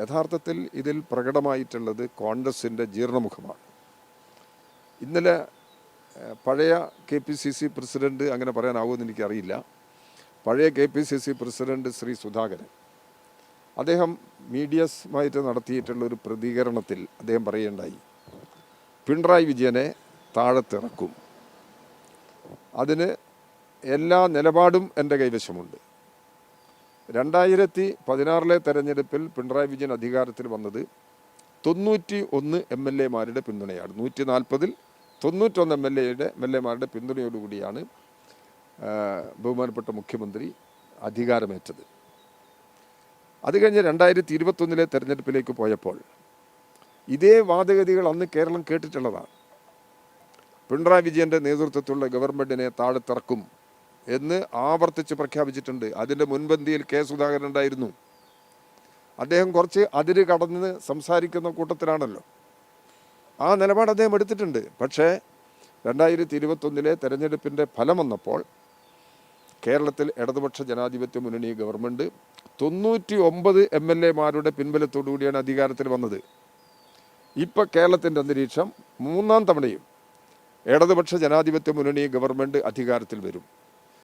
യഥാർത്ഥത്തിൽ ഇതിൽ പ്രകടമായിട്ടുള്ളത് കോൺഗ്രസിൻ്റെ ജീർണമുഖമാണ്. ഇന്നലെ പഴയ KPCC പ്രസിഡന്റ്, അങ്ങനെ പറയാനാവുമെന്ന് എനിക്കറിയില്ല, പഴയ KPCC പ്രസിഡന്റ് ശ്രീ സുധാകരൻ, അദ്ദേഹം മീഡിയസുമായിട്ട് നടത്തിയിട്ടുള്ളൊരു പ്രതികരണത്തിൽ അദ്ദേഹം പറയുകയുണ്ടായി, പിണറായി വിജയനെ താഴത്തിറക്കും, അതിന് എല്ലാ നിലപാടും എൻ്റെ കൈവശമുണ്ട്. 2016 തെരഞ്ഞെടുപ്പിൽ പിണറായി വിജയൻ അധികാരത്തിൽ വന്നത് 91 MLA-മാരുടെ പിന്തുണയാണ്. 140-ൽ 91 MLA-മാരുടെ പിന്തുണയോടുകൂടിയാണ് ബഹുമാനപ്പെട്ട മുഖ്യമന്ത്രി അധികാരമേറ്റത്. അത് കഴിഞ്ഞ് 2021 തെരഞ്ഞെടുപ്പിലേക്ക് പോയപ്പോൾ ഇതേ വാദഗതികൾ അന്ന് കേരളം കേട്ടിട്ടുള്ളതാണ്. പിണറായി വിജയൻ്റെ നേതൃത്വത്തിലുള്ള ഗവൺമെൻറ്റിനെ താഴത്തിറക്കും എന്ന് ആവർത്തിച്ച് പ്രഖ്യാപിച്ചിട്ടുണ്ട്. അതിൻ്റെ മുൻപന്തിയിൽ സുധാകരൻ ഉണ്ടായിരുന്നു. അദ്ദേഹം കുറച്ച് അതിര് കടന്ന് സംസാരിക്കുന്ന കൂട്ടത്തിലാണല്ലോ. ആ നിലപാട് അദ്ദേഹം എടുത്തിട്ടുണ്ട്. പക്ഷേ 2021 തെരഞ്ഞെടുപ്പിൻ്റെ ഫലം വന്നപ്പോൾ കേരളത്തിൽ ഇടതുപക്ഷ ജനാധിപത്യ മുന്നണി ഗവൺമെൻറ് 99 MLA-മാരുടെ പിൻബലത്തോടുകൂടിയാണ് അധികാരത്തിൽ വന്നത്. ഇപ്പം കേരളത്തിൻ്റെ അന്തരീക്ഷം 3ാം തവണയും ഇടതുപക്ഷ ജനാധിപത്യ മുന്നണി ഗവൺമെൻറ് അധികാരത്തിൽ വരും.